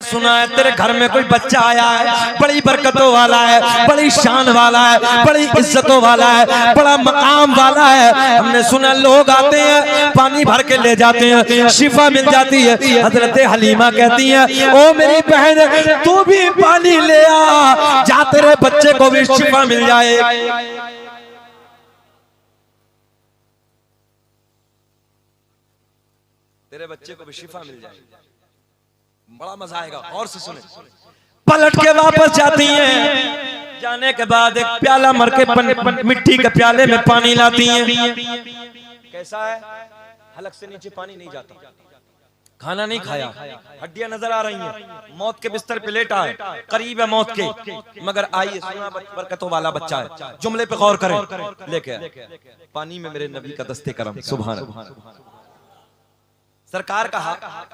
सुना है तेरे घर में कोई बच्चा आया है, बड़ी बरकतों वाला है, बड़ी शान वाला है, बड़ी इज्जतों वाला है, बड़ा मकाम वाला है। हमने सुना लोग आते हैं पानी भर के ले जाते हैं, शिफा मिल जाती है। हजरत हलीमा कहती है ओ मेरी बहन तू भी पानी ले आ, जा तेरे बच्चे को भी शिफा मिल जाए। तेरे बच्चे को भी शिफा मिल जाए, बड़ा मजा आएगा। और से सुने, पलट के वापस जाती हैं, जाने के बाद एक प्याला मर के मिट्टी के प्याले में पानी लाती हैं। कैसा है? हलक से नीचे पानी नहीं जाता। खाना नहीं खाया, हड्डियां नजर आ रही हैं, मौत के बिस्तर पे लेटा है, करीब है मौत के, मगर आइए सुना बरकतों वाला बच्चा है। जुमले पे गौर करें, लेके पानी में मेरे नबी का दस्ते करम, सुभान अल्लाह। सरकार का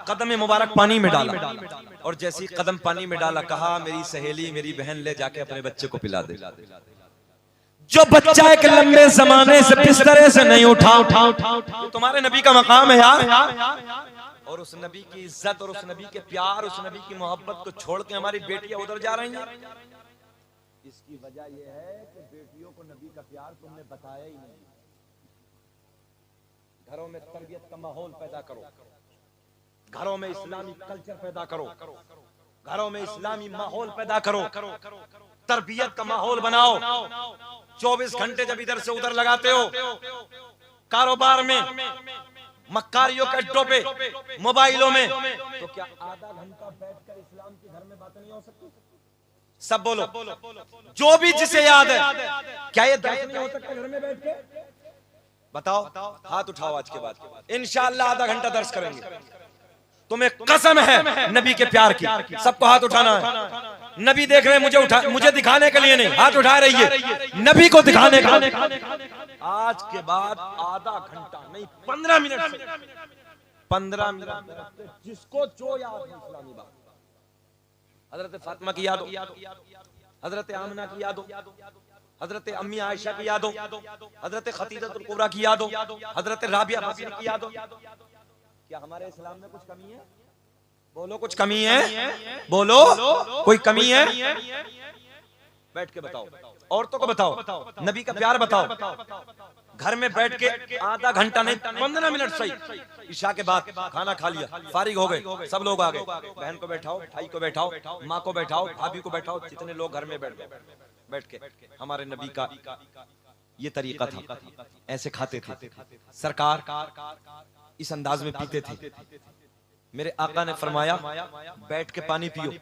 कदम मुबारक पानी में डाला, और जैसे ही कदम पानी में डाला कहा मेरी सहेली मेरी बहन ले जाके अपने बच्चे को पिला दे। जो बच्चा एक लंबे जमाने से बिस्तरे से नहीं उठा, तुम्हारे नबी का मकाम है यार। और उस नबी की इज्जत और उस नबी के प्यार, उस नबी की मोहब्बत को छोड़ के हमारी बेटियां उधर जा रही हैं। इसकी वजह यह है कि बेटियों को नबी का प्यार तुमने बताया ही नहीं। घरों में तरबियत का माहौल पैदा करो, घरों में इस्लामी कल्चर पैदा करो, घरों में इस्लामी माहौल पैदा करो, तरबियत का माहौल बनाओ। 24 घंटे जब इधर से उधर लगाते हो, कारोबार में, मक्कारियों के अड्डों पे, मोबाइलों में, तो क्या आधा घंटा बैठकर इस्लाम के घर में बातें नहीं हो सकती? सब बोलो, जो भी जिसे याद है, क्या ये दर्द नहीं हो सकता घर में बैठ के? बताओ, हाथ उठाओ। आज के बाद इंशाअल्लाह आधा घंटा दर्स करेंगे। तुम्हें कसम है नबी के प्यार की, सबको हाथ उठाना है। नबी देख रहे हैं, मुझे दिखाने के लिए नहीं, हाथ उठा रही है नबी को दिखाने का। आज के बाद आधा घंटा नहीं, 15 मिनट से 15 मिनट जिसको जो याद है इस्लामी बात, हजरत फातिमा की याद हो, हजरत आमना की याद हो, हजरत अम्मी आयशा की याद हो, हजरत खतीजतुल कुबरा की याद हो, हजरत राबिया बसरी की याद हो। क्या हमारे इस्लाम में कुछ कमी है? बोलो, कुछ कमी है? बोलो, कोई कमी है? बैठ के बताओ, औरतों को बताओ, नबी का प्यार बताओ। घर में बैठ के आधा घंटा नहीं, 15 मिनट सही। ईशा के बाद खाना खा लिया, फारिग हो गए, सब लोग आ गए, बहन को बैठाओ, भाई को बैठाओ, माँ को बैठाओ, भाभी को बैठाओ, जितने लोग घर में बैठ गए, बैठ के हमारे नबी का ये तरीका था, ऐसे खाते थे। सरकार इस अंदाज में पीते थे। मेरे आका ने फरमाया बैठ के पानी पियो,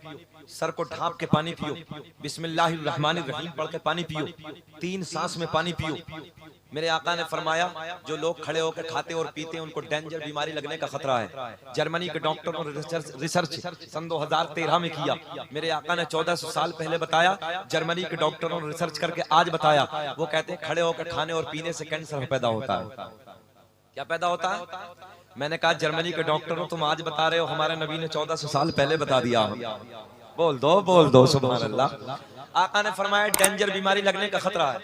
सर को ढांप के पानी पियो, बिस्मिल्लाहिर्रहमानिर्रहीम पढ़ के पानी पियो, 3 सांस में पानी पियो। मेरे आका ने फरमाया जो लोग खड़े होकर खाते और पीते हैं उनको डेंजर बीमारी लगने का खतरा है। जर्मनी के डॉक्टरों ने रिसर्च सन 2013 में किया। मेरे आका ने 1400 साल पहले बताया, जर्मनी के डॉक्टरों ने रिसर्च करके आज बताया। वो कहते हैं खड़े होकर खाने और पीने से कैंसर पैदा होता है। क्या पैदा होता है? मैंने कहा जर्मनी के डॉक्टरों तुम आज बता रहे हो, हमारे नबी ने 1400 साल पहले बता दिया। बोल दो सुभान अल्लाह। आका ने फरमाया डेंजर बीमारी लगने का खतरा है,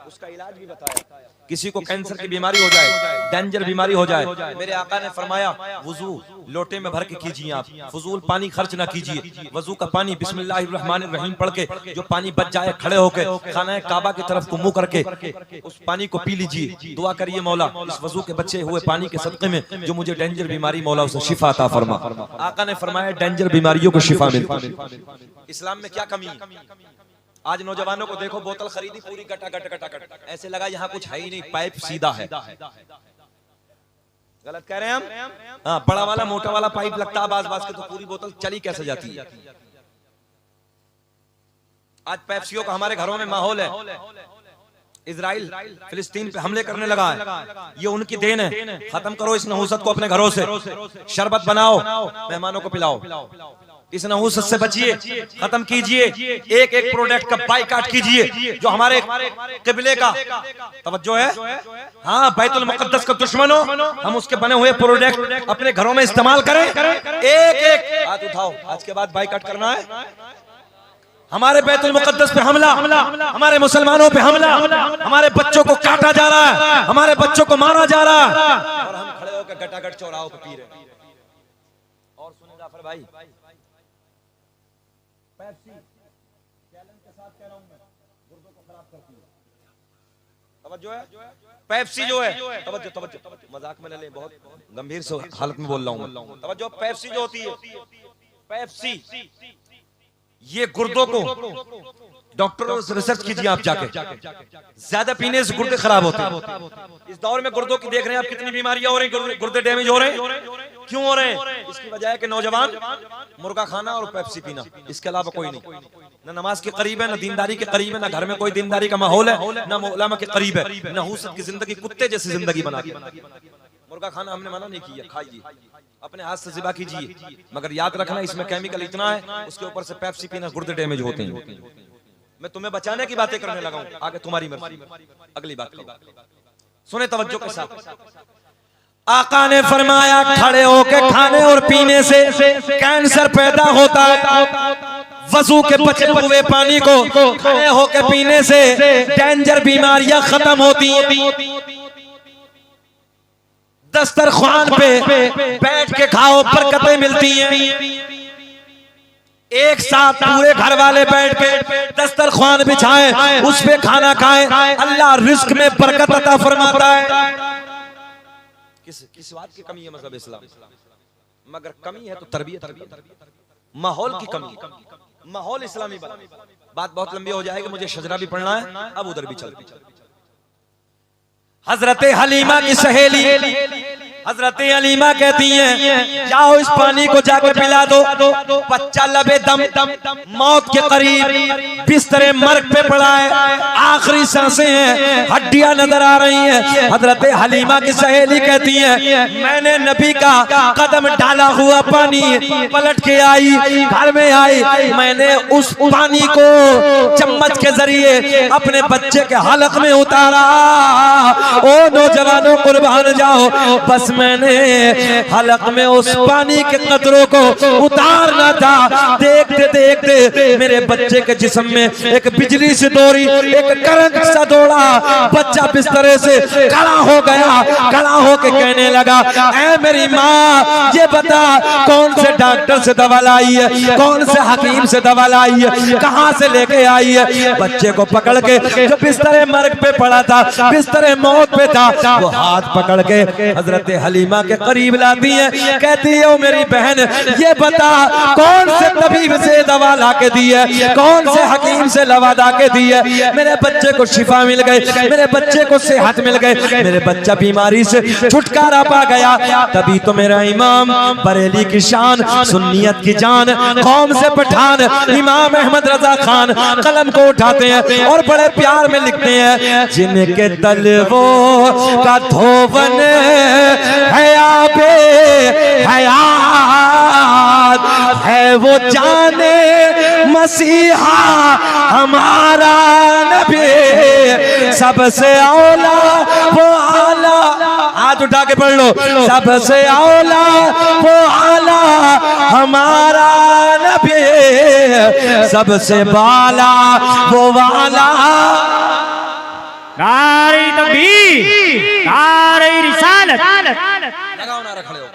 उसका इलाज भी बताया। किसी को कैंसर की बीमारी हो जाए, डेंजर बीमारी हो जाए, मेरे आका ने फरमाया वुजू लोटे में भर के कीजिए, आप फजूल पानी खर्च ना कीजिए। वजू का पानी बिस्मिल्लाहिर्रहमानिर्रहीम पढ़ के जो पानी बच जाए, खड़े होकर खाना काबा की तरफ को मुंह करके उस पानी को पी लीजिए। दुआ करिए मौला इस वजू के बचे हुए पानी के सदके में जो मुझे डेंजर बीमारी, मौला उसे शिफा अता फरमा। आका ने फरमाया डेंजर बीमारियों को शिफा मिलती। इस्लाम में क्या कमी है? आज नौजवानों को देखो, बोतल खरीदी पूरी गटा गट ऐसे लगा यहाँ कुछ है ही नहीं, पाइप सीधा है। गलत कह रहे हैं हम? हाँ, बड़ा वाला मोटा वाला पाइप लगता है बाज के, तो पूरी बोतल चली कैसे जाती है? आज पेप्सियो का हमारे घरों में माहौल है। इजराइल फिलिस्तीन पे हमले करने लगा है, ये उनकी देन है। खत्म करो इस नहुसत को अपने घरों से, शरबत बनाओ, मेहमानों को पिलाओ। इस नहुसत से बचिए, खत्म कीजिए। एक एक प्रोडक्ट का बाइकाट कीजिए जो हमारे किबले का तवज्जो है। हाँ, बैतुल मुकद्दस का दुश्मन हो, हम उसके बने हुए प्रोडक्ट अपने घरों में इस्तेमाल करें। एक एक हाथ उठाओ, आज के बाद बाइकाट करना है। हमारे बैतुल मुकद्दस पे हमला, हमारे मुसलमानों पे हमला, हमारे बच्चों को काटा जा रहा है, हमारे बच्चों को मारा जा रहा है, और हम खड़े होकर गटागट चौराहों पे पी रहे हैं। और सुने जाफर भाई, पेप्सी चैलेंज के साथ कह रहा हूं मैं, गुर्दों को खराब करती है। तवज्जो है, पेप्सी जो है, तवज्जो तवज्जो, मजाक में न ले, बहुत गंभीर से हालत में बोल रहा हूं। तवज्जो, पेप्सी जो होती है, पेप्सी ये गुर्दों को, डॉक्टरों से रिसर्च कीजिए आप जाके, ज्यादा पीने से गुर्दे खराब होते हैं। इस दौर में गुर्दों की देख रहे हैं आप कितनी बीमारियां हो रही हैं, गुर्दे डैमेज हो रहे हैं। क्यों हो रहे हैं? इसकी वजह है कि नौजवान मुर्गा खाना और पेप्सी पीना, इसके अलावा कोई नहीं। न नमाज के करीब है, न दीनदारी के करीब है, न घर में कोई दीनदारी का माहौल है, न मौलामा के करीब है, न हुस्न की जिंदगी कुत्ते जैसी जिंदगी बना दी। मुर्गा खाना हमने मना नहीं किया, खाइए, अपने हाथ से ज़िबा कीजिए, मगर याद रखना इसमें केमिकल इतना है, उसके ऊपर से पेप्सी पीना गुर्दे डैमेज होते हैं। मैं तुम्हें बचाने की बातें करने लगा हूं, आगे तुम्हारी मर्जी। अगली बात सुने तवज्जो के साथ। आका ने फरमाया खड़े होके खाने और पीने से कैंसर पैदा होता है। वजू के बचे हुए पानी को खड़े होके पीने से डेंजर बीमारियां खत्म होती हैं। दस्तरख्वान पे बैठ के खाओ, बरकतें मिलती हैं। एक साथ पूरे घर वाले बैठ के दस्तरख्वान बिछाएं, उस पे खाना खाएं, अल्लाह रिस्क में बरकत अता फरमाता है। किस बात की कमी है मज़हब इस्लाम? मगर कमी है तो तरबियत, माहौल की कमी, माहौल इस्लामी बना। बात बहुत लंबी हो जाएगी, मुझे शजरा भी पढ़ना है, अब उधर भी चलती। हजरत हलीमा की सहेली हजरत हलीमा कहती हैं जाओ इस पानी को जाके पिला दो। बच्चा लबे दम मौत के करीब बिस्तरे मर्ग पे पड़ा है, आखिरी सांसें हैं, हड्डियां नजर आ रही हैं। हजरत हलीमा की सहेली कहती हैं मैंने नबी का कदम डाला हुआ पानी पलट के आई, घर में आई, मैंने उस पानी को चम्मच के जरिए अपने बच्चे के हलक में उतारा। ओ नौजवानों कुर्बान जाओ, बस मैंने हलक में उस पानी के कतरों को उतारना था। देखते देखते मेरे बच्चे के जिस्म में एक बिजली से दौड़ी, एक करंट सा दौड़ा, बच्चा बिस्तरे से खड़ा हो गया। खड़ा होके कहने लगा ऐ मेरी माँ ये बता कौन से डॉक्टर से दवा लाई है, कौन से हकीम से दवा लाई है, कहाँ से लेके आई है? बच्चे को पकड़ के जो बिस्तरे मर्ग पे पड़ा था, बिस्तरे मौत पे था, वो हाथ पकड़ के हजरत हलीमा के करीब लाती है। कहती है ओ मेरी बहन ये बता कौन से तबीब से दवा ला के दी है, कौन से हकीम से दवा ला के दी है? मेरे बच्चे को शिफा मिल गई, मेरे बच्चे को सेहत मिल गई, मेरे बच्चा बीमारी से छुटकारा पा गया। तभी तो मेरा इमाम बरेली की शान, सुन्नियत की जान, कौम से पठान इमाम अहमद रजा खान कलम को उठाते हैं और बड़े प्यार में लिखते हैं जिनके तलवों का धोवन है आबे हयात है वो जाने मसीहा हमारा नबी, सबसे औला वो आला, हाथ उठा के पढ़ लो, सबसे औला वो आला हमारा नबी, सबसे बाला वो वाला। नारे तकबीर, नारे रिसालत। लगाओ नारा, खड़े हो।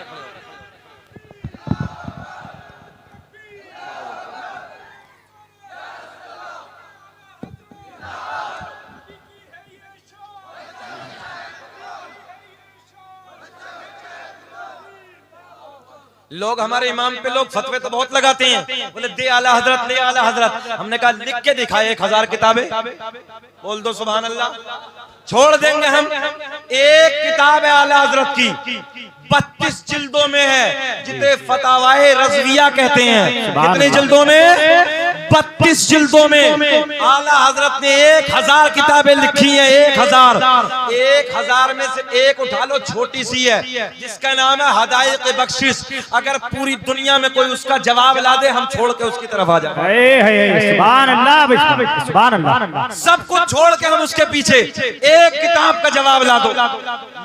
लोग हमारे इमाम पे लोग फतवे तो बहुत लगाते हैं, बोले दे आला हजरत, ले आला हजरत। हमने कहा लिख के दिखाए 1000 किताबें, बोल दो सुभान अल्लाह। छोड़ देंगे हम, एक किताब है आला हजरत की, 32 जिल्दों में है, जिसे फतावाए रज़विया कहते हैं। कितने जिल्दों में? 32 जिल्दों में। आला हजरत ने 1000 किताबें लिखी हैं, 1000 में से एक उठा लो, छोटी सी है, जिसका नाम है हदायक़ बख्शिश। अगर पूरी दुनिया में कोई उसका जवाब ला दे, हम छोड़ के उसकी तरफ आ जाए। सुभान अल्लाह, सुभान अल्लाह। सब कुछ छोड़ के हम उसके पीछे, एक किताब का जवाब ला दो।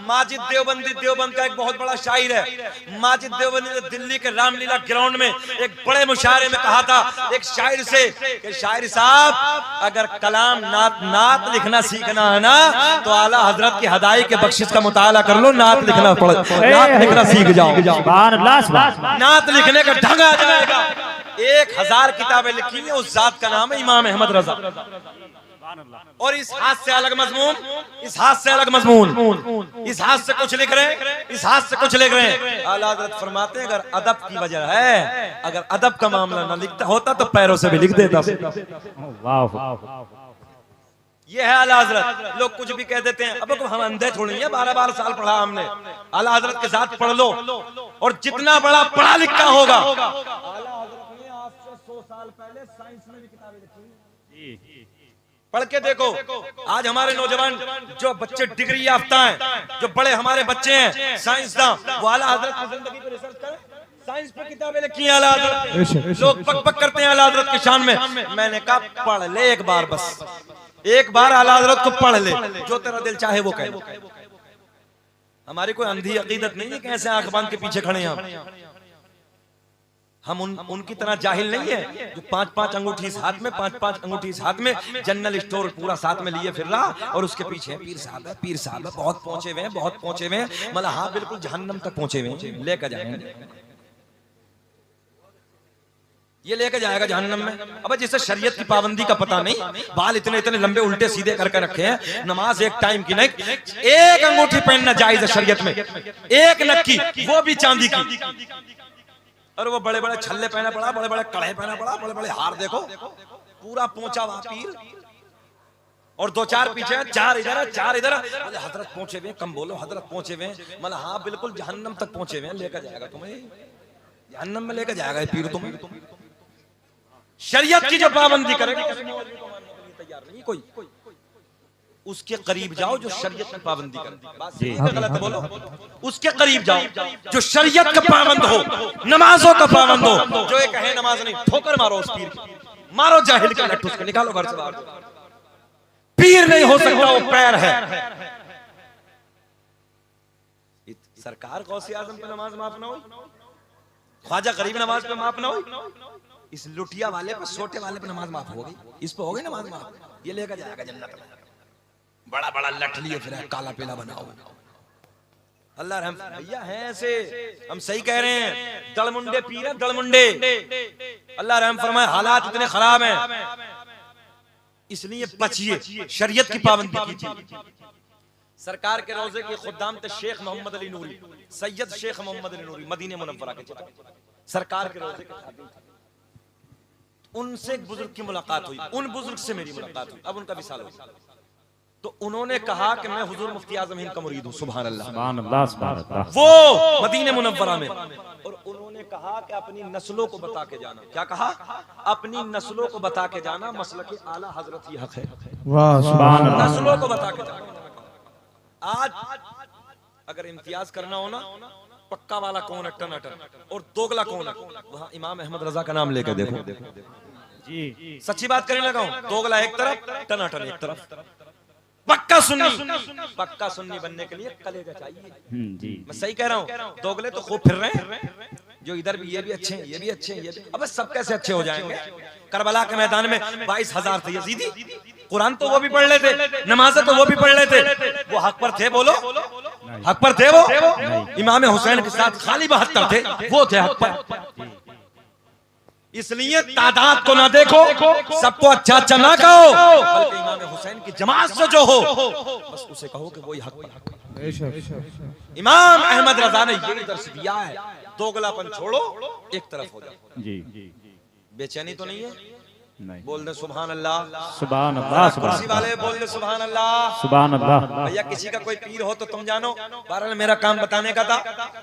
माजिद देवबंदी, देवबंद का एक बहुत बड़ा शायर है। माजिद देवबंदी ने दिल्ली के रामलीला ग्राउंड में एक बड़े मुशायरे में कहा था एक शायर से कि शायर साहब अगर कलाम नात लिखना सीखना है ना, तो आला हजरत की हदाई के बख्शिश का मुताला कर लो, नात लिखना सीख जाओ। नात लिखने का ढंग आ जाएगा। 1000 किताबें लिखी हैं, उस जात का नाम है इमाम अहमद रजा। और इस हाथ से अलग मजमून, इस हाथ से अलग मजमून, इस हाथ से कुछ लिख रहे हैं, इस हाथ से कुछ लिख रहे हैं। आला हज़रत फरमाते हैं अगर अदब की वजह है, अगर अदब का मामला ना लिखता होता तो पैरों से भी लिख देता। ये है आला हज़रत। लोग कुछ भी कह देते हैं, अब हम अंधे थोड़ी हैं, 12 साल पढ़ा हमने। आला हज़रत के साथ पढ़ लो, और जितना बड़ा पढ़ा लिखा होगा। आला हज़रत ने आज से 100 साल पहले साइंस में भी किताबें लिखी, पढ़ के देखो। आज हमारे नौजवान जो बच्चे डिग्री याफ्ता हैं, जो बड़े हमारे बच्चे हैं साइंसदान, वो आला हज़रत की जिंदगी पे रिसर्च करें, साइंस पे किताबें लिखी हैं आला हज़रत। लोग पक पक करते हैं आला हज़रत की शान में। मैंने कहा पढ़ ले एक बार, बस एक बार आला हज़रत को पढ़ ले, जो तेरा दिल चाहे वो कह। हमारी कोई अंधी अकीदत नहीं है कि ऐसे आंख बांध के पीछे खड़े हैं हम। उनकी तरह जाहिल नहीं है जो 5-5 अंगूठी इस हाथ में, 5-5 अंगूठी इस हाथ में, जनरल स्टोर पूरा साथ में लिए फिर रहा, और उसके पीछे पीर साहब है, पीर साहब है, बहुत पहुंचे हुए हैं, बहुत पहुंचे हुए हैं। मतलब हाँ, बिल्कुल जहन्नम तक पहुंचे हुए हैं, लेकर जाएंगे, ये लेकर जाएगा जहन्नम में। अब जिसे शरीयत की पाबंदी का पता नहीं, बाल इतने इतने लंबे उल्टे सीधे करके रखे हैं, नमाज एक टाइम की नहीं, एक अंगूठी पहनना जायज है शरीयत में, एक नक्की, वो भी चांदी की। और वो बड़े बड़े छल्ले पहना पड़ा, बड़े बड़े कड़े पहना पड़ा, बड़े बड़े हार देखो, पूरा पहुंचा वहां पीर, और 2-4 पीछे, 4 इधर, 4 इधर। हजरत पहुंचे हुए, कम बोलो, हजरत पहुंचे हुए। मतलब हाँ, बिल्कुल जहन्नम तक पहुंचे हुए, लेकर जाएगा तुम्हें, जहन्नम में लेकर जाएगा पीर तुम्हें। शरीयत की जो पाबंदी करेगा तैयार नहीं कोई, उसके करीब जाओ जो शरीयत की पाबंदी करे। गलत बोलो, उसके करीब जाओ जो शरीयत का पाबंद हो, नमाजों का पाबंद हो। जो ये कहे नमाज नहीं, ठोकर मारो उस पीर की, मारो जाहिल का लट्ठू, उसको निकालो घर से बाहर। पीर नहीं हो सकता, वो पैर है। सरकार गौसे आजम पे नमाज माफ ना हो, ख्वाजा गरीब नमाज पे माफ ना हो, इस लुटिया वाले पे, छोटे वाले पे नमाज माफ हो गई, इस पे हो गई नमाज माफ। ये लेकर जाएगा जन्नत में, बड़ा बड़ा लठ लिए फिर काला पीला बनाओ। अल्लाह रहम। भैया है ऐसे, हम सही कह रहे हैं, दलमुंडे पीर हैं, दलमुंडे। अल्लाह रहम फरमाए, हालात इतने खराब हैं, इसलिए बचिए, शरीयत की पाबंदी कीजिए। सरकार के रोजे के खुद्दाम थे शेख मोहम्मद अली नूरी, सैयद शेख मोहम्मद अली नूरी, मदीने मुनव्वरा के सरकार के रोजे के, उनसे एक बुजुर्ग की मुलाकात हुई, उन बुजुर्ग से मेरी मुलाकात हुई, अब उनका विसाल हुआ। तो उन्होंने कहा कि मैं हुजूर मुफ्ती आजम हिंद का मुरीद हूं। सुभान अल्लाह, सुभान अल्लाह, सुभान अल्लाह। वो मदीने मुनव्वरा में, और उन्होंने कहा कि अपनी नस्लों को बता के जाना। क्या कहा? अपनी नस्लों को बता के जाना, मसलक आला हजरत ही हक है। वाह, सुभान अल्लाह। नस्लों को बता के जाना। आज अगर इम्तियाज करना हो ना, पक्का वाला कौन है, टनाटन, और दोगला कौन है, वहां इमाम अहमद रजा का नाम लेकर देखो जी। सच्ची बात करने लगा हूं, दोगला एक तरफ, टनाटन एक तरफ। पक्का सुन्नी बनने के लिए कलेजा चाहिए जी। मैं सही कह रहा हूँ, दोगले तो खूब फिर रहे हैं, जो इधर भी, ये भी अच्छे हैं, ये भी अच्छे हैं, ये भी। अब सब कैसे अच्छे हो जाएंगे? करबला के मैदान में 22,000 थे यजीदी, कुरान तो वो भी पढ़ लेते, नमाज़ तो वो भी पढ़ लेते, वो हक पर थे, बोलो हक पर थे वो। इमाम हुसैन के साथ खाली 72 थे, वो थे हक पर। इसलिए तादाद को ना देखो, सबको अच्छा अच्छा ना कहो, बल्कि इमाम हुसैन की जमात से जो हो बस उसे कहो कि वही हक पर। इमाम अहमद रजा ने ये दर्श दिया है, दोगलापन छोड़ो, एक तरफ हो जाओ जी। बेचैनी तो नहीं है? नहीं। बोल दे सुभान अल्लाह, सुभान अल्लाह। कुर्सी वाले बोल दे सुभान अल्लाह, सुभान अल्लाह। भैया किसी का कोई पीर हो तो तुम जानो, बहरहाल मेरा काम बताने का था।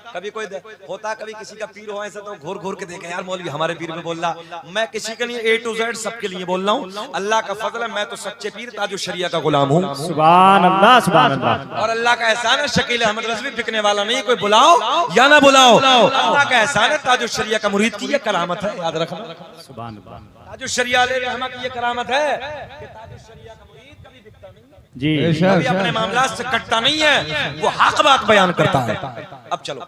कभी कोई होता, कभी किसी का पीर हो ऐसा तो घूर घूर के देखे, यार मौलवी हमारे पीर में बोल रहा। मैं किसी के लिए A to Z सबके लिए बोल रहा हूँ। अल्लाह का फजल है, मैं तो सच्चे पीर ताजु शरिया का गुलाम हूँ। सुभान अल्लाह, सुभान अल्लाह। और अल्लाह का एहसान है, शकील अहमद रज़वी बिकने वाला नहीं, कोई बुलाओ या ना बुलाओ, अल्लाह का एहसान है। ताजु शरिया का मुरीद की ये करामत है, याद रखना। सुभान अल्लाह। ताजु शरिया ले रहमा की ये करामत है कि ताजु शरिया का मुरीद कभी बिकता नहीं जी, कभी अपने मामलात से कटता नहीं है, वो हक बात बयान करता है। अब चलो,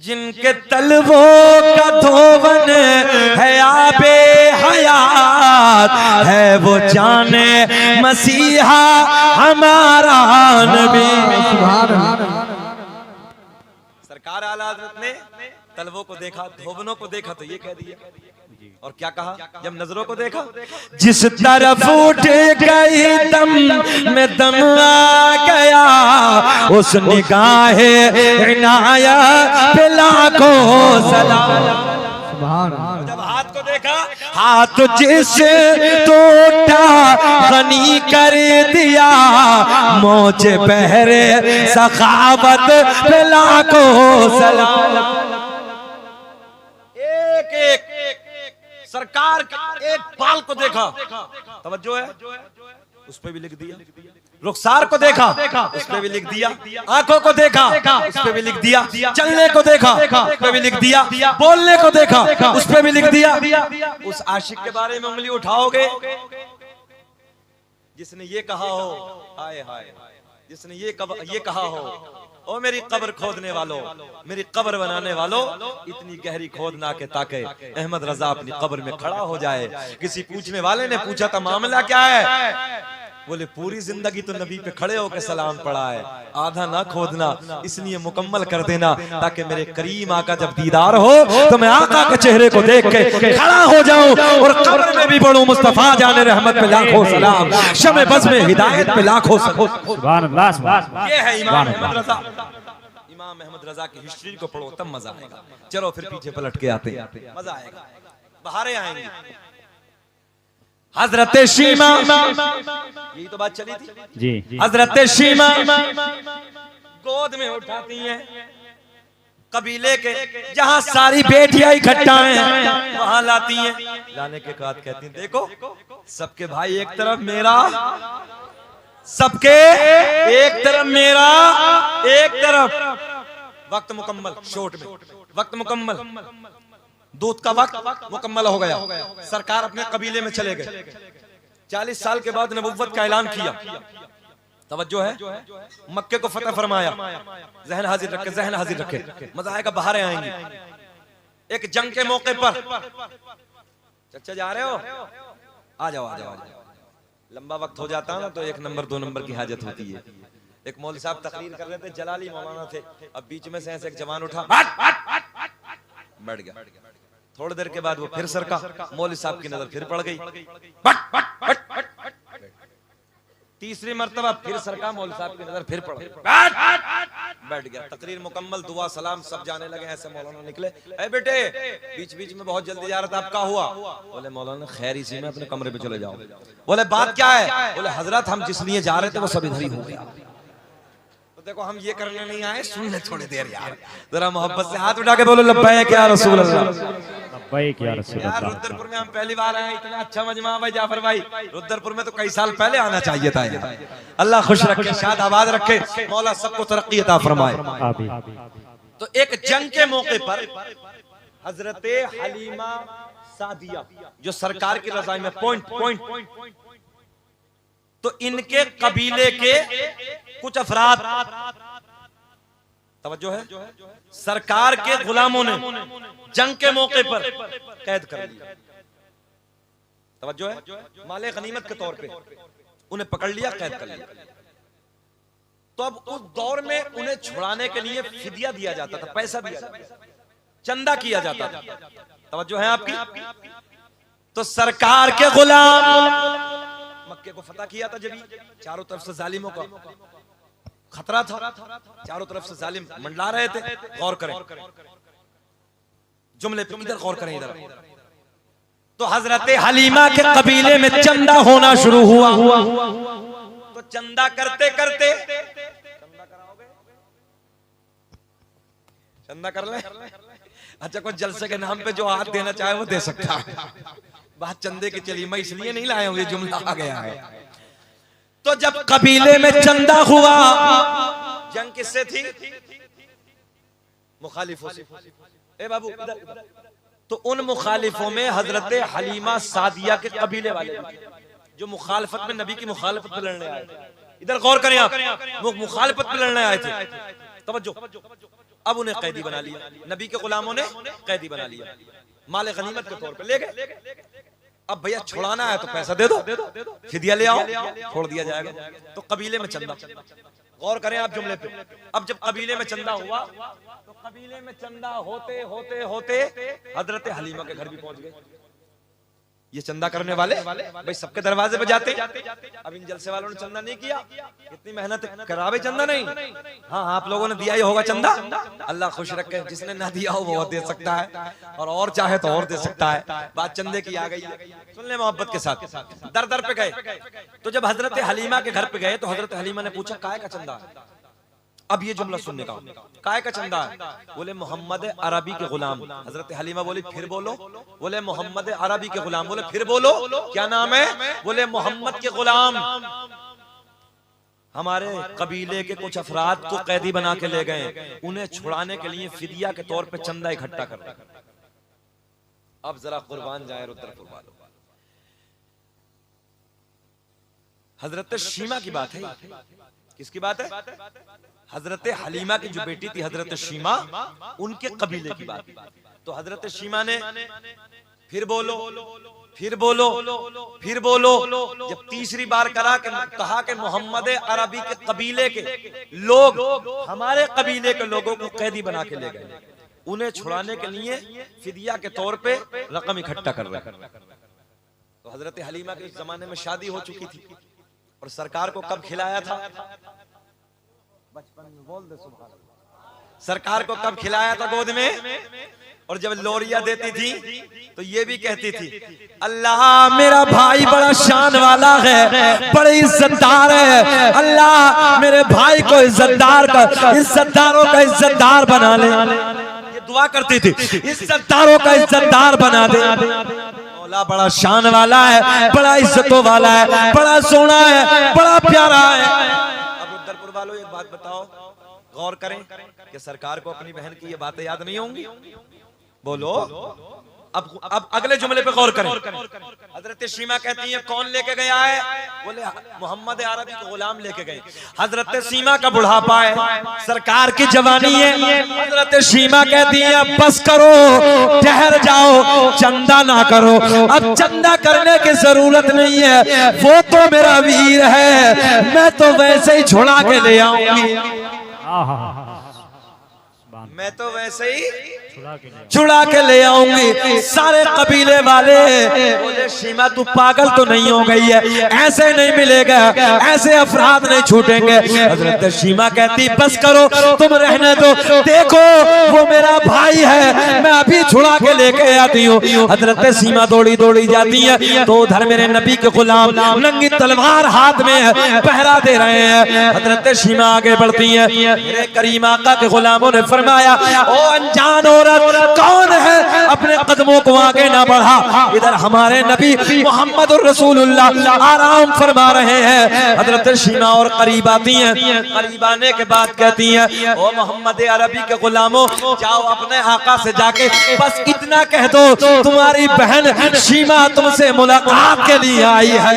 जिनके तलवों का धोवन है आबे हयात है, वो जाने मसीहा हमारा नबी। सरकार आला हज़रत ने तलवों को देखा, धोबनों को देखा तो ये कह दिया। और क्या कहा जब नजरों को देखा? जिस तरफ उठ गई दम में दम आ गया, उस निगाहे इनायत पे लाखों सलाम। जब हाथ को देखा, हाथ जिस टूटा गनी कर दिया, मोचे पहरे सखावत पे लाखों सलाम। एक एक सरकार के एक बाल को देखा, तवज्जो है, उस पे भी लिख दिया। रुखसार को देखा, उस पे भी लिख दिया। आंखों को देखा, उस पे भी लिख दिया। चलने को देखा, उस पे भी लिख दिया। बोलने को देखा, उस पे भी लिख दिया। उस आशिक के बारे में उंगली उठाओगे जिसने ये कहा हो, हाय हाय, जिसने ये कहा हो, ओ मेरी कब्र खोदने वालों, मेरी कब्र बनाने वालों, इतनी गहरी खोदना के ताकि अहमद रजा अपनी कब्र में खड़ा हो जाए। किसी पूछने वाले ने पूछा था मामला क्या है? बोले पूरी जिंदगी तो नबी पे खड़े होकर सलाम पढ़ा है, आधा ना खोदना, इसलिए मुकम्मल कर देना ताकि मेरे करीम आका जब दीदार हो तो मैं आका के चेहरे को देख के खड़ा हो जाऊं और कब्र में भी पढ़ूं मुस्तफा जाने रहमत पे लाखों सलाम, शमे बज़ में हिदायत पे लाखों सलाम। सुभान अल्लाह। ये है इमाम अहमद रजा। इमाम अहमद रजा की हिस्ट्री को पढ़ो तब मजा आएगा। चलो फिर पीछे पलट के आते हैं, मजा आएगा, बहारें आएंगी। हजरत शीमा, यही तो बात चली थी जी। हजरत शीमा गोद में उठाती हैं कबीले के जहां सारी बेटियां इकट्ठा हैं, वहां लाती हैं। लाने के बाद कहती हैं देखो सबके भाई एक तरफ मेरा, सबके एक तरफ मेरा, एक तरफ। वक्त मुकम्मल, शॉर्ट में वक्त मुकम्मल, दूध का वक्त मुकम्मल हो गया। सरकार अपने कबीले में चले गए। 40 साल के बाद नबुव्वत का ऐलान किया। तवज्जो है, मक्के को फतह फरमाया। जहन हाजिर रखे, जहन हाजिर रखे, मजा आएगा, बहारें आएंगी। एक जंग के मौके पर, चचा जा रहे हो, आ जाओ आ जाओ। लंबा वक्त हो जाता है ना तो 1 नंबर 2 नंबर की हाजत होती है। एक मौलवी साहब तकरीर कर रहे थे, जलाली मौलाना थे। अब बीच में से ऐसे एक जवान उठा, बैठ गया। थोड़ी देर के बाद वो फिर सरका, मौलवी साहब की नजर फिर पड़ गई, तीसरी मर्तबा फिर सरका, मौलवी साहब की नजर फिर पड़ गई, बैठ गया। तकरीर मुकम्मल, दुआ सलाम सब जाने लगे। ऐसे मौलाना निकले, ए बेटे बीच बीच में बहुत जल्दी जा रहा था, आपका हुआ? बोले मौलाना खैर इसी में अपने कमरे पे चले जाओ। बोले बात क्या है? बोले हजरत हम जिस लिए जा रहे थे वो सब इधर ही हो गया। देखो हम ये करने नहीं आए, सुन ले थोड़ी देर यार, जरा मोहब्बत से हाथ उठा के बोलो लब्बैक या रसूल अल्लाह, लब्बैक या रसूल अल्लाह। यार रुद्रपुर में हम पहली बार आए, इतना अच्छा मजमा भाई जाफर भाई। रुद्रपुर में तो कई साल पहले आना चाहिए था यार। अल्लाह खुश रखे, शाद आबाद रखे, मौला सबको तरक्की अता फरमाए। तो एक जंग के मौके पर हजरत हलीमा सादिया जो सरकार की रजाई में पॉइंट, तो इनके कबीले के कुछ अफराद, तवज्जो है, सरकार के गुलामों ने जंग के मौके पर कैद कर लिया। तवज्जो है, माले गनीमत के तौर पे उन्हें पकड़ लिया, कैद कर लिया। तो अब उस दौर में उन्हें छुड़ाने के लिए फिदिया दिया जाता था, पैसा दिया जाता था, चंदा किया जाता था। तवज्जो है आपकी। तो सरकार के गुलाम मक्के को फतह किया था, जब चारों तरफ से जालिमों का खतरा था, चारों तरफ से जालिम मंडला रहे थे। गौर करें जुमले पे, इधर गौर करें इधर। तो हजरत हलीमा के कबीले में चंदा होना शुरू हुआ। तो चंदा करते करते, चंदा कर ले, अच्छा कोई जलसे के नाम पे जो हाथ देना चाहे वो दे सकता है। बात चंदे की चली, मैं इसलिए नहीं लाया हूं, ये जुमला आ गया है। तो जब कबीले में चंदा हुआ, जंग किससे थी? मुखालिफों से। ए बाबू इधर। तो उन मुखालिफों में हजरत हलीमा सादिया के कबीले वाले जो मुखालफत में, नबी की मुखालफत पे लड़ने आए थे। इधर गौर करें आप, वो मुखालफत पे लड़ने आए थे। तवज्जो। अब उन्हें कैदी बना लिया, नबी के गुलामों ने कैदी बना लिया, माले गनीमत के तौर पे ले गए। अब भैया छुड़ाना है तो पैसा दे दो, फिदिया ले आओ, छोड़ दिया जाएगा। तो कबीले में चंदा, गौर करें आप जुमले पे। अब जब कबीले में चंदा हुआ तो कबीले में चंदा होते होते होते हजरत हलीमा के घर भी पहुंच गए। ये चंदा करने वाले भाई सबके दरवाजे पे जाते। अब इन जलसे वालों ने चंदा नहीं किया, इतनी मेहनत करावे चंदा नहीं। हाँ आप लोगों ने दिया ही होगा चंदा, अल्लाह खुश रखे। जिसने ना दिया हो वो दे सकता है और चाहे तो और दे सकता है। बात चंदे की आ गई है, सुन ले मोहब्बत के साथ। दर दर पे गए तो जब हजरत हलीमा के घर पे गए तो हजरत हलीमा ने पूछा काय का चंदा है। अब ये जुमला सुनने का, काय का चंदा है? बोले मोहम्मद अरबी के गुलाम। हजरत हलीमा बोली फिर बोलो। बोले मोहम्मद अरबी के गुलाम। बोले फिर बोलो क्या नाम है? बोले मोहम्मद के गुलाम। हमारे कबीले के कुछ अफराद को कैदी बना के ले गए, उन्हें छुड़ाने के लिए फिदिया के तौर पे चंदा इकट्ठा कर। अब जरा कुर्बान जाए रुद्रपुर वालों, हजरत शीमा की बात है। किसकी बात है? हजरत हलीमा की जो बेटी थी हजरत शीमा, उनके कबीले की बात। तो हजरत शीमा ने फिर बोलो फिर बोलो फिर बोलो। जब तीसरी बार कहा कि मोहम्मद अरबी के कबीले के लोग हमारे कबीले के लोगों को कैदी बना के ले गए, उन्हें छुड़ाने के लिए फिदिया के तौर पे रकम इकट्ठा कर रहे हैं। तो हजरत हलीमा के उस जमाने में शादी हो चुकी थी और सरकार को कब खिलाया था? बचपन में बोल दे सुभान अल्लाह। सरकार को कब खिलाया था गोद में? और जब लोरिया देती थी तो ये भी कहती थी अल्लाह मेरा भाई बड़ा शान वाला है, बड़े इज्जतदार है, अल्लाह मेरे भाई को इज्जतदार कर, इज्जतदारों का इज्जतदार बना ले। ये दुआ करती थी इज्जतदारों का इज्जतदार बना दे। मौला बड़ा शान वाला है, बड़ा इज्जतों वाला है, बड़ा सोना है, बड़ा प्यारा है। अब रुद्रपुर वालों एक बात बताओ, गौर करें कि सरकार को अपनी बहन की ये बातें याद नहीं होंगी? बोलो। अब अगले जुमले पे गौर करें। हजरत शीमा कहती है कौन लेके गया है? बोले मोहम्मद अरबी के गुलाम लेके गए। हजरत शीमा का बुढ़ापा है, सरकार की जवानी है। हजरत शीमा कहती है बस करो, ठहर जाओ, चंदा ना करो। अब चंदा करने की जरूरत नहीं है, वो तो मेरा वीर है, मैं तो वैसे ही छुड़ा के ले आऊंगी। मैं तो वैसे ही छुड़ा के ले आऊंगी। सारे कबीले वाले बोले शीमा तू पागल तो नहीं हो गई है, ऐसे नहीं मिलेगा, ऐसे अफराद नहीं छूटेंगे। हजरत शीमा कहती बस करो, तुम रहने दो, देखो वो मेरा भाई है, मैं अभी छुड़ा के लेके आती हूँ। हजरत शीमा दौड़ी दौड़ी जाती है तो उधर मेरे नबी के गुलाम नंगी तलवार हाथ में पहरा दे रहे हैं। हजरत शीमा आगे बढ़ती है, मेरे करीम आका के गुलामों ने फरमाया ओ अनजान औरत कौन है, अपने कदमों को आगे ना बढ़ा। इधर हमारे नबी मोहम्मद रसूलुल्लाह आराम फरमा रहे हैं। हजरत शीमा और करीब आती हैं, करीब आने के बाद कहती हैं ओ मोहम्मद अरबी के गुलामों जाओ अपने आका से जाके बस इतना कह दो तुम्हारी बहन शीमा तुमसे मुलाकात के लिए आई है।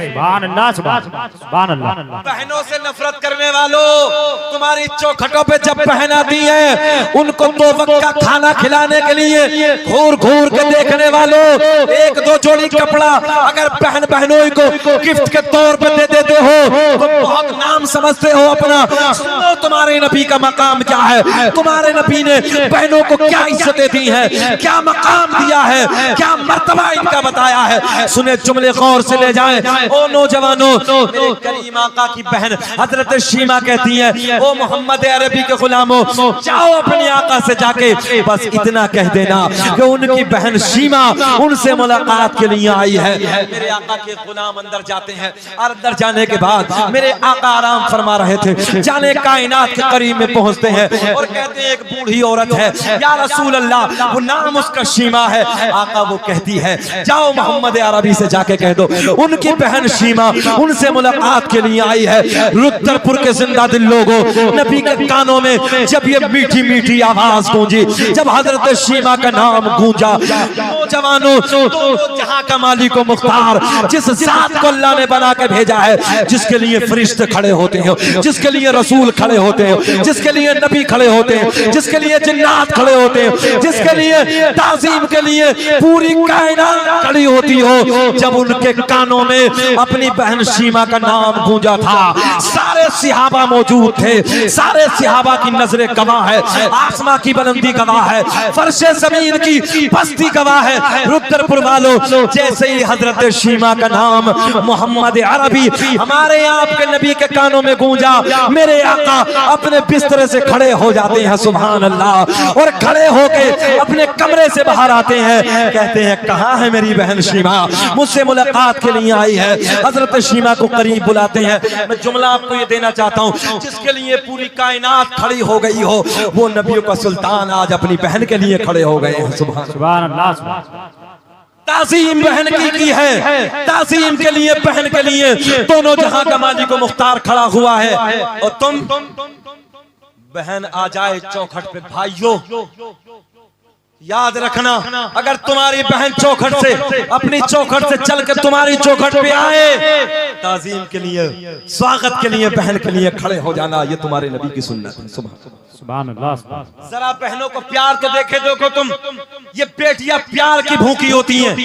सुभान अल्लाह सुभान अल्लाह। बहनों से नफरत करने वालों, तुम्हारी चौखटों पे जब बहन आती है उनको 2 वक्त का खाना खिलाने के लिए घूर घूर के देखने वालों, 1-2 जोड़ी कपड़ा अगर बहन बहनों को गिफ्ट के तौर पर दे देते हो तो बहुत नाम समझते हो अपना। सुनो तुम्हारे नबी का मकाम क्या है, तुम्हारे नबी ने बहनों को क्या इज्जतें दी है, क्या मकाम दिया है, क्या मर्तबा इनका बताया है। सुने जुमले गौर से ले जाएं। ओ नौजवानों, मेरे करीम आका की बहन हजरत शीमा कहती है ओ मोहम्मद अरबी के गुलामों जाओ अपने आका से जाके बस इतना कह देना कि उनकी बहन शीमा उनसे मुलाकात के लिए आई है। मेरे आका के गुलाम अंदर जाते हैं और अंदर जाने के बाद मेरे आका आराम फरमा रहे थे, जाने कायनात के करीब में पहुंचते हैं और कहते हैं एक बूढ़ी औरत है या रसूल अल्लाह, वो नाम उसका शीमा है। आका वो कहती है जाओ मोहम्मद अरबी से जाके कह दो उनकी बहन शीमा उनसे मुलाकात के लिए आई है। रुद्रपुर के जिंदा दिल लोगों, नबी के कानों में जब ये मीठी मीठी आवाज गूंजी, जब हजरत शीमा का नाम गूंजा। नौजवानों, दोनों जहां का मालिक व मुख्तार, जिस जात को अल्लाह ने बना के भेजा है, जिसके लिए फरिश्ते खड़े होते हैं, जिसके लिए रसूल खड़े होते हैं, जिसके लिए नबी खड़े होते हैं, जिसके लिए जिन्नात खड़े होते हैं, जिसके लिए ताज़ीम के लिए पूरी कायनात खड़ी होती हो, जब उनके कानों में अपनी बहन शीमा का नाम गूंजा था, सारे सहाबा मौजूद थे, सारे सहाबा की नजरें गवाह है, आसमां की बुलंदी गवाह है, फर्शे जमीन की पस्ती गवाह है। रुद्रपुर वालों, जैसे ही हजरत शीमा का नाम मोहम्मद अरबी हमारे आपके नबी के कानों में गूंजा, मेरे आका अपने बिस्तर से खड़े हो जाते हैं, सुभान अल्लाह, और खड़े होके अपने कमरे से बाहर आते हैं, कहते हैं कहाँ है मेरी बहन शीमा, मुझसे मुलाकात के लिए आई है। हजरत शीमा को करीब बुलाते हैं। मैं जुमला आपको ये देना चाहता हूँ, जिसके लिए पूरी कायनात खड़ी हो गई हो, वो नबियों का सुल्तान आज अपनी बहन के लिए खड़े हो गए हैं, सुभान अल्लाह। ताज़ीम बहन की है, ताज़ीम के लिए बहन के लिए दोनों जहां का मालिक व मुख्तार खड़ा हुआ है। और तुम बहन आ जाए चौखट पे, भाइयों याद रखना, अगर तुम्हारी बहन चौखट से, अपनी चौखट से चल के तुम्हारी चौखट पे आए, ताज़ीम के लिए, स्वागत के लिए, बहन के लिए खड़े हो जाना, ये तुम्हारे नबी की सुन्नत है। सुभान अल्लाह। जरा बहनों को प्यार तो देखे, देखो तुम, ये बेटियां प्यार की भूखी होती हैं,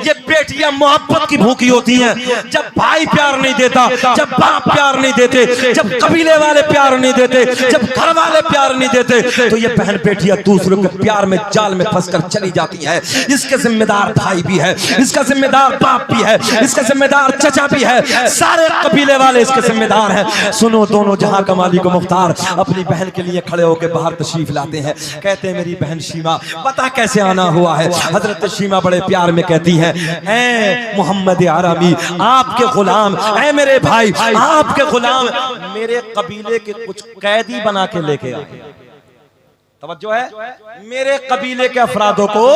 ये बेटियां मोहब्बत की भूखी होती हैं। जब भाई प्यार नहीं देता, जब बाप प्यार नहीं देते, जब कबीले वाले प्यार नहीं देते, जब घर वाले प्यार नहीं देते, तो ये बहन बेटियां दूसरों के प्यार में, जाल में फंसकर चली जाती है। इसके जिम्मेदार भाई भी है, इसका जिम्मेदार बाप भी है, इसका जिम्मेदार चचा भी है, सारे कबीले वाले इसके जिम्मेदार हैं। सुनो, दोनों जहां का मालिक व मुख्तार अपनी बहन के लिए खड़े होकर बाहर तशरीफ लाते हैं। कहते हैं मेरी बहन शीमा, पता कैसे आना हुआ है। हजरत शीमा बड़े प्यार में कहती हैं, ऐ मोहम्मद अरबी, आपके गुलाम, ऐ मेरे भाई, आपके गुलाम मेरे कबीले के कुछ कैदी बना के लेके आए। तवज्जो है, मेरे कबीले के अफरादों को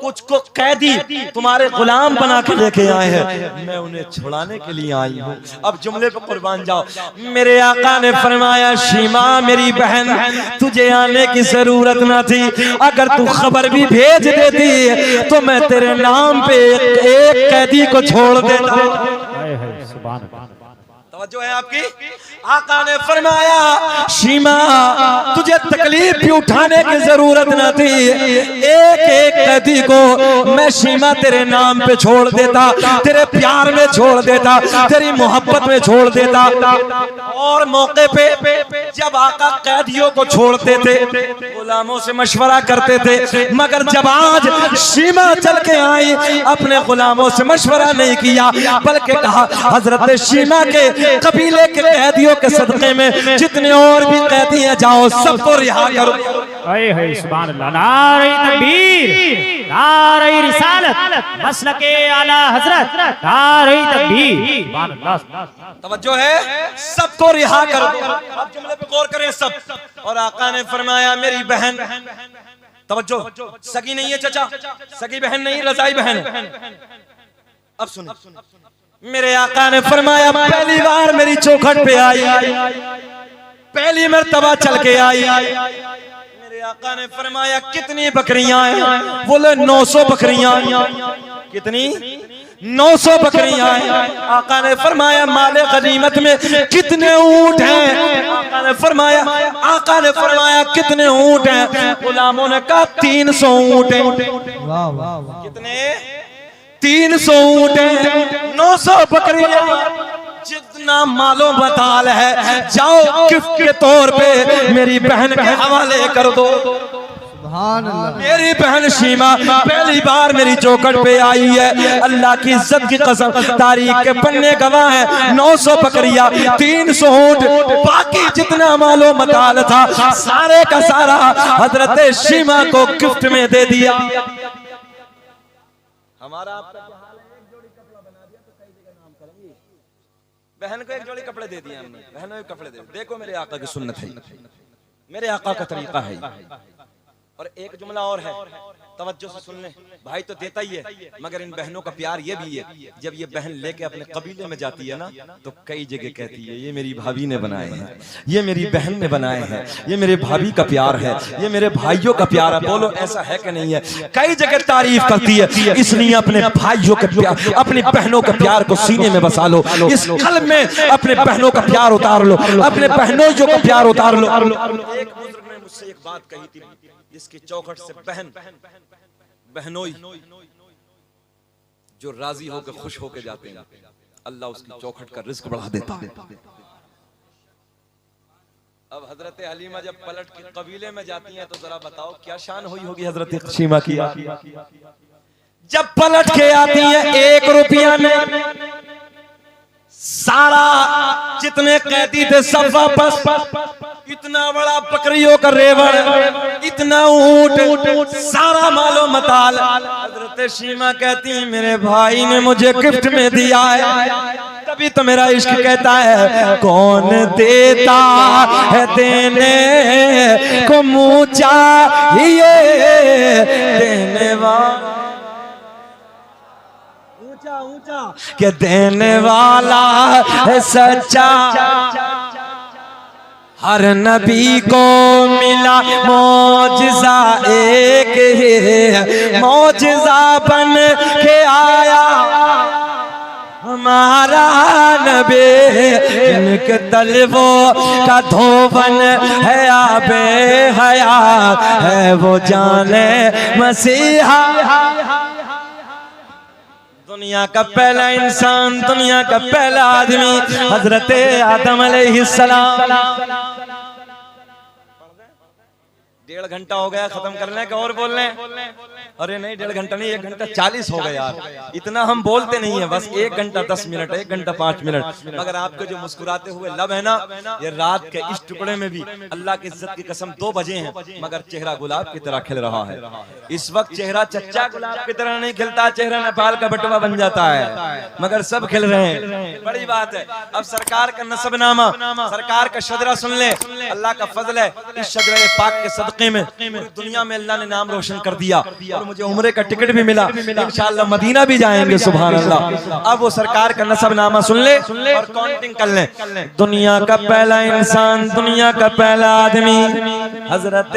कुछ को कैदी तुम्हारे गुलाम बना के लेके आए हैं, मैं उन्हें छुड़ाने के लिए आई हूँ। अब जुमले पे कुर्बान जाओ। मेरे आका ने फरमाया, शीमा मेरी बहन, तुझे आने की जरूरत न थी, अगर तू खबर भी भेज देती तो मैं तेरे नाम पे एक कैदी को छोड़ देता। तवज्जो है आपकी। आका ने फरमाया, शीमा तुझे तकलीफ भी उठाने की जरूरत न थी, एक एक कैदी को मैं शीमा तेरे नाम पे छोड़ देता, तेरे प्यार में छोड़ देता, तेरी मोहब्बत में छोड़ देता। और मौके पे जब आका कैदियों को छोड़ते थे, गुलामों से मशवरा करते थे, मगर जब आज शीमा चल के आई, अपने गुलामों से मशवरा नहीं किया, बल्कि कहा हजरत शीमा के कबीले के कैदियों के सदक़े में जितने और भी कैदी हैं, जाओ सबको रिहा करो। सुभान अल्लाह। नारे तकबीर, नारे रिसालत, मसलके आला हजरत, नारे तकबीर, सुभान अल्लाह। तवज्जो है, सबको रिहा करो। अब जुमले पे गौर करें सब। और आका ने फरमाया, मेरी बहन, तवज्जो, सगी नहीं है चचा, सगी बहन नहीं, रज़ाई बहन। अब सुनो, मेरे आका ने फरमाया, पहली बार मेरी चौखट पे आई, पहली मर्तबा चल के आई। मेरे आका ने फरमाया, कितनी बकरियां हैं? बोले 900 बकरियां। कितनी? 900 बकरियां हैं। आका ने फरमाया, माले गनीमत में कितने ऊंट हैं? आका ने फरमाया कितने ऊंट हैं? गुलामों ने कहा 300 ऊंट हैं। कितने? 300 ऊंट हैं, 900 बकरियां, जितना मालो बताल है, जाओ गिफ्ट के तौर पे मेरी बहन के हवाले कर दो। मेरी बहन शीमा पहली बार मेरी चौखट पे आई है, अल्लाह की इज्जत की कसम, तारीख के पन्ने गवाह है, 900 बकरियां, 300 ऊंट, बाकी जितना मालो मताल था सारे का सारा हजरत शीमा को गिफ्ट में दे दिया। हमारा आपका जो हाल है, एक जोड़ी कपड़ा बना दिया तो कई जगह नाम करेंगे। बहन को एक जोड़ी कपड़े दे दिए हमने, बहनों को कपड़े दे। देखो मेरे आका की सुन्नत है, मेरे आका का तरीका है। और एक जुमला और है, तवज्जो से सुन ले। भाई तो देता ही है, मगर इन बहनों का प्यार ये भी है, जब ये बहन लेके अपने कबीले में जाती है ना, तो कई जगह कहती है ये मेरी भाभी ने बनाए हैं, ये मेरी बहन ने बनाए हैं, ये मेरे भाभी का प्यार है, ये मेरे भाइयों का प्यार है। बोलो ऐसा है कि नहीं है? कई जगह तारीफ करती है, इसलिए अपने भाइयों के प्यार, अपनी बहनों के प्यार को सीने में बसा लो, इस कल्ब में अपने बहनों का प्यार उतार लो, अपने बहनों का प्यार उतार लो। एक बुजुर्ग ने मुझसे एक बात कही थी, जिसकी चौखट से बहनोई जो राजी होकर खुश होकर जाते हैं, अल्लाह उसकी चौखट का रिस्क बढ़ा देता है। अब हजरत हलीमा जब पलट के कबीले में जाती हैं, तो जरा बताओ क्या शान हुई होगी हजरत खशीमा की। जब पलट के आती है, 1 रुपया में सारा जितने कैदी थे सब वापस, इतना बड़ा बकरियों का रेवड़, इतना ऊंट, सारा मालो मताल। हजरत शीमा कहती है मेरे भाई ने मुझे गिफ्ट में दिया है, तभी तो मेरा इश्क कहता है कौन देता है देने को मुँह चाहिए देने वाला, ऊंचा के देने वाला है सच्चा। हर नबी को मिला मौजज़ा एक है, मौजज़ा बन के आया हमारा नबी, इनके तलवों का धोवन है आबे हयात है, वो जाने मसीहा। दुनिया का पहला इंसान, दुनिया का पहला आदमी हजरत आदम अलैहिस्सलाम। 1.5 घंटा हो गया, खत्म करने का और बोल रहे? अरे नहीं 1.5 घंटा नहीं, 1 घंटा 40 हो गया यार। इतना हम बोलते नहीं है, बस 1 घंटा 10 मिनट, 1 घंटा 5 मिनट। मगर आपके जो मुस्कुराते हुए लब है ना, ये रात के इस टुकड़े में भी अल्लाह की इज्जत की कसम 2 बजे हैं, मगर चेहरा गुलाब की तरह खिल रहा है। इस वक्त चेहरा चच्चा गुलाब की तरह नहीं खिलता, चेहरा नेपाल का बटवा बन जाता है, मगर सब खिल रहे हैं। बड़ी बात है। अब सरकार का नसबनामा, सरकार का शजरा सुन ले। अल्लाह का फजल है, इस शजरा पाक के सदके में पूरी दुनिया में अल्लाह ने नाम रोशन कर दिया, और मुझे उम्रे का टिकट भी मिला, इंशाअल्लाह मदीना भी जाएंगे। सुभान अल्लाह। अब वो सरकार का नसबनामा सुन ले और काउंटिंग कर ले। दुनिया का पहला इंसान, दुनिया का पहला आदमी हजरत